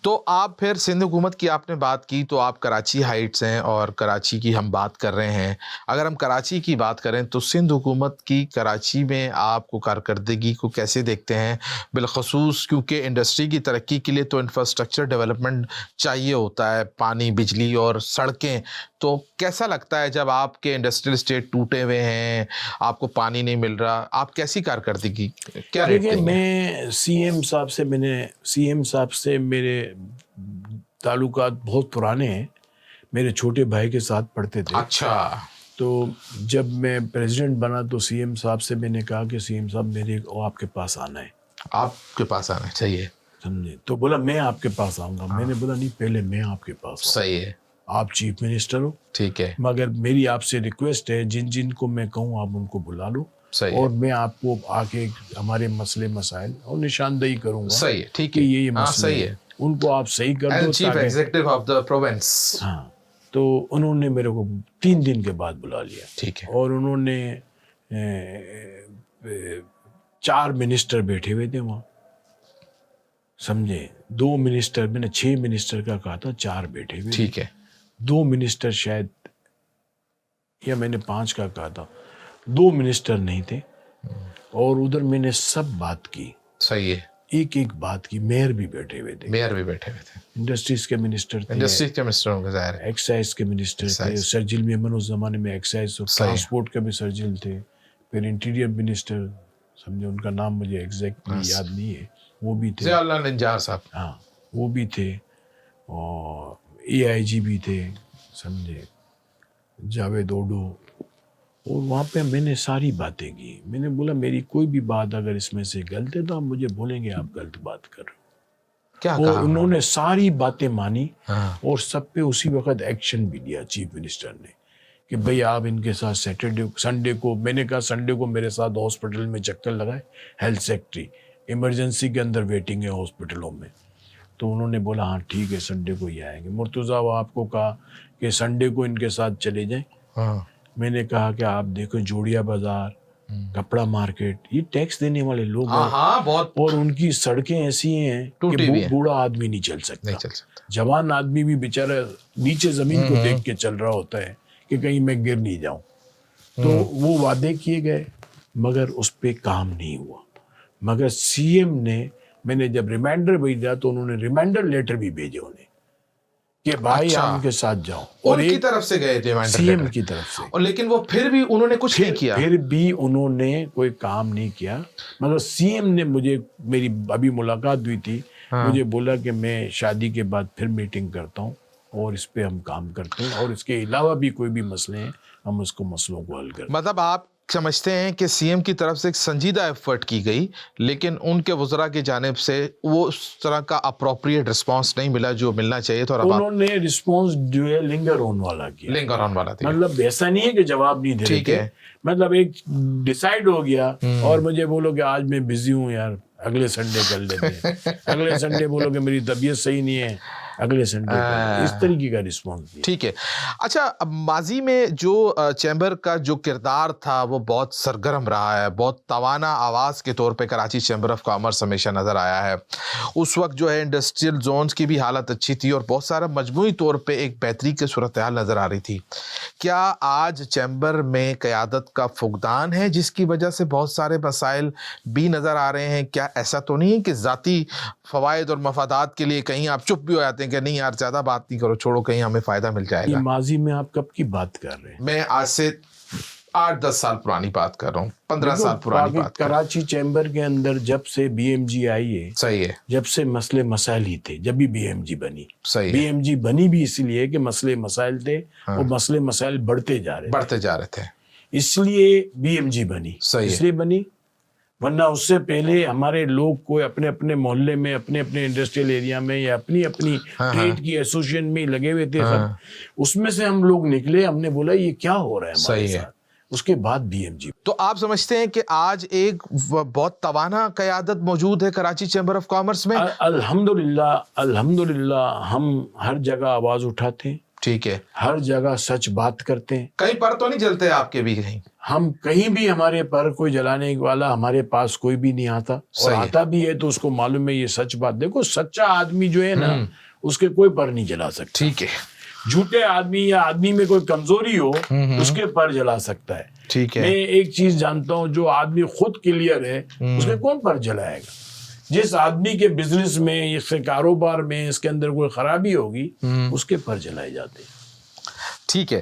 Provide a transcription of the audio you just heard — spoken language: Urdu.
تو آپ پھر سندھ حکومت کی آپ نے بات کی تو آپ کراچی ہائٹس ہیں اور کراچی کی ہم بات کر رہے ہیں. اگر ہم کراچی کی بات کریں تو سندھ حکومت کی کراچی میں آپ کو کارکردگی کو کیسے دیکھتے ہیں؟ بالخصوص کیونکہ انڈسٹری کی ترقی کے لیے تو انفراسٹرکچر ڈیولپمنٹ چاہیے ہوتا ہے، پانی، بجلی اور سڑکیں. تو کیسا لگتا ہے جب آپ کے انڈسٹریل اسٹیٹ ٹوٹے ہوئے ہیں، آپ کو پانی نہیں مل رہا، آپ کیسی کارکردگی کیا ریٹ دیکھیں، دیں گے؟ میں سی ایم صاحب سے میرے تعلقات بہت پرانے ہیں. میرے چھوٹے بھائی کے ساتھ پڑھتے تھے. اچھا. تو جب میں پریزیڈنٹ بنا تو سی ایم صاحب سے میں نے کہا کہ سی ایم صاحب میرے کو آپ کے پاس آنا ہے. آپ کے پاس آنا چاہیے. سمجھے؟ تو بولا میں آپ کے پاس آؤں گا. میں نے بولا نہیں، پہلے میں آپ کے پاس آؤں. صحیح ہے. آپ چیف منسٹر ہو، ٹھیک ہے. مگر میری آپ سے ریکویسٹ ہے، جن جن کو میں کہوں آپ ان کو بلا لو، صحیح اور ہے. میں آپ کو آ کے ہمارے مسئلے مسائل اور نشاندہی کروں گا صحیح ہے. ٹھیک کہ ہے. یہ ہاں مسئلے صحیح ہیں، ہے. ان کو آپ صحیح کر دو. چیف تاکہ ایگزیکٹو آف دا پروونس. ہاں، تو انہوں نے میرے کو 3 دن کے بعد بلا لیا. ٹھیک ہے. اور انہوں نے 4 منسٹر بیٹھے ہوئے تھے وہاں، سمجھے؟ 2 منسٹر، میں نے 6 منسٹر کا کہا تھا، 4 بیٹھے ہوئے تھے. ٹھیک ہے. 2 منسٹر شاید، یا میں نے 5 کا کہا تھا، 2 منسٹر نہیں تھے. اور ادھر میں نے سب بات کی، صحیح ہے. ایک ایک بات کی. میئر بھی بیٹھے ہوئے تھے، میئر بھی بیٹھے ہوئے تھے، انڈسٹریز کے منسٹر تھے، انڈسٹری کے منسٹر ہوں گے ظاہر ہے، ایکسائز کے منسٹر تھے. ایکسائز. سرجل میمن اس زمانے میں ایکسائز اور صحیح. ٹرانسپورٹ کے بھی سرجل تھے. پھر انٹیریئر منسٹر، سمجھے، ان کا نام مجھے ایگزیکٹلی یاد نہیں ہے، وہ بھی تھے. ضیاء اللہ نجار صاحب. ہاں، وہ بھی تھے. اور اے آئی جی بھی تھے، سمجھے، جاوید اوڈو. اور وہاں پہ میں نے ساری باتیں کی. میں نے بولا میری کوئی بھی بات اگر اس میں سے غلط ہے تو آپ مجھے بولیں گے آپ غلط بات کر رہے ہو. کیا اور کہا انہوں نے ساری باتیں مانی. ہاں. اور سب پہ اسی وقت ایکشن بھی لیا چیف منسٹر نے کہ بھئی آپ ان کے ساتھ سنڈے کو، میں نے کہا سنڈے کو میرے ساتھ ہاسپٹل میں چکر لگائے. ہیلتھ سیکٹری ایمرجنسی کے اندر ویٹنگ ہے ہاسپٹلوں میں. تو انہوں نے بولا ہاں ٹھیک ہے، سنڈے کو ہی آئیں گے. مرتضیٰ وہ آپ کو کہا کہ سنڈے کو ان کے ساتھ چلے جائیں. ہاں. میں نے کہا کہ آپ دیکھو جوڑیا بازار، کپڑا مارکیٹ، یہ ٹیکس دینے والے لوگ ہیں. ہاں بہت. اور ان کی سڑکیں ایسی ہیں کہ ٹوٹی ہوئی ہیں، بوڑھا آدمی نہیں چل سکتا. نہیں چل سکتا. جوان آدمی بھی بیچارہ نیچے زمین کو دیکھ کے چل رہا ہوتا ہے کہ کہیں میں گر نہیں جاؤں. تو وہ وعدے کیے گئے مگر اس پہ کام نہیں ہوا. مگر سی ایم نے، میں نے جب ریمائنڈر بھیجا تو انہوں نے ریمائنڈر لیٹر بھی بھیجے انہیں کہ بھائی آپ ان کے ساتھ جاؤ. اور ان کی طرف سے گئے ریمائنڈر سی ایم لیٹر کی طرف سے. اور لیکن وہ پھر بھی انہوں نے کچھ نہیں کیا. پھر بھی انہوں نے کوئی کام نہیں کیا. مگر سی ایم نے مجھے، میری ابھی ملاقات ہوئی تھی، مجھے بولا کہ میں شادی کے بعد پھر میٹنگ کرتا ہوں اور اس پہ ہم کام کرتے ہیں، اور اس کے علاوہ بھی کوئی بھی مسئلے ہیں ہم اس کو مسئلوں کو حل کرتے ہیں. مطلب آپ سمجھتے ہیں کہ سی ایم کی طرف سے ایک سنجیدہ ایفرٹ کی گئی، لیکن ان کے وزراء کی جانب سے وہ اس طرح کا اپروپریٹ رسپانس نہیں ملا جو ملنا چاہیے تھا. اور انہوں نے رسپانس جو ہے لنگر آن والا کیا. لنگر آن والا تھا. مطلب ایسا نہیں ہے کہ جواب نہیں دے رہے تھے، مطلب ایک ڈیسائیڈ ہو گیا. اور مجھے بولو کہ آج میں بزی ہوں یار، اگلے سنڈے کر لیتے ہیں. اگلے سنڈے بولو کہ میری طبیعت صحیح نہیں ہے، اگلے سنڈے کر. اس طریقے کا رسپانس دیا. ٹھیک ہے. اچھا، ماضی میں جو چیمبر کا جو کردار تھا وہ بہت سرگرم رہا ہے، بہت توانا آواز کے طور پہ کراچی چیمبر آف کامرس ہمیشہ نظر آیا ہے. اس وقت جو ہے انڈسٹریل زونز کی بھی حالت اچھی تھی اور بہت سارا مجموعی طور پہ ایک بہتری کی صورتحال نظر آ رہی تھی. کیا آج چیمبر میں قیادت کا فقدان ہے جس کی وجہ سے بہت سارے مسائل بھی نظر آ رہے ہیں؟ کیا ایسا تو نہیں ہے کہ ذاتی فوائد اور مفادات کے لیے کہیں آپ چپ بھی ہو جاتے ہیں کہ نہیں یار زیادہ بات نہیں کرو، چھوڑو، کہیں ہمیں فائدہ مل جائے یہ گا؟ ماضی میں آپ کب کی بات کر رہے ہیں؟ میں آج سے 8-10 سال پرانی بات کر رہا ہوں، 15 سال پرانی بات کر رہا ہوں. کراچی چیمبر کے اندر جب سے بی ایم جی آئی ہے، صحیح ہے. جب سے مسئلے مسائل ہی تھے. جب بھی بی ایم جی بنی، صحیح بی ہے. ایم جی بنی بھی اس لیے کہ مسئلے مسائل تھے اور مسئلے مسائل بڑھتے جا رہے تھے، اس لیے بی ایم جی بنی. صحیح ہے. اس لیے بنی، ورنہ اس سے پہلے ہمارے لوگ کو اپنے اپنے محلے میں، اپنے اپنے انڈسٹریل ایریا میں یا اپنی اپنی ٹریڈ کی ایسوسیشن میں لگے ہوئے تھے سب. اس میں سے ہم لوگ نکلے، ہم نے بولا یہ کیا ہو رہا ہے ہمارے ساتھ. اس کے بعد بی ایم جی. تو آپ سمجھتے ہیں کہ آج ایک بہت توانا قیادت موجود ہے کراچی چیمبر آف کامرس میں؟ الحمدللہ ہم ہر جگہ آواز اٹھاتے ہیں. ٹھیک ہے. ہر جگہ سچ بات کرتے ہیں. کہیں پر تو نہیں جلتے آپ کے بھی کہیں؟ ہم کہیں بھی ہمارے پر کوئی جلانے والا ہمارے پاس کوئی بھی نہیں آتا, اور آتا بھی ہے تو اس کو معلوم ہے یہ سچ بات. دیکھو سچا آدمی جو ہے نا اس کے کوئی پر نہیں جلا سکتا. ٹھیک ہے. جھوٹے آدمی یا آدمی میں کوئی کمزوری ہو اس کے پر جلا سکتا ہے. ٹھیک ہے. میں ایک چیز جانتا ہوں, جو آدمی خود کلیئر ہے اس کے کون پر جلائے گا. جس آدمی کے بزنس میں, اس کے کاروبار میں, اس کے اندر کوئی خرابی ہوگی اس کے پر جلائے جاتے ہیں. ٹھیک ہے.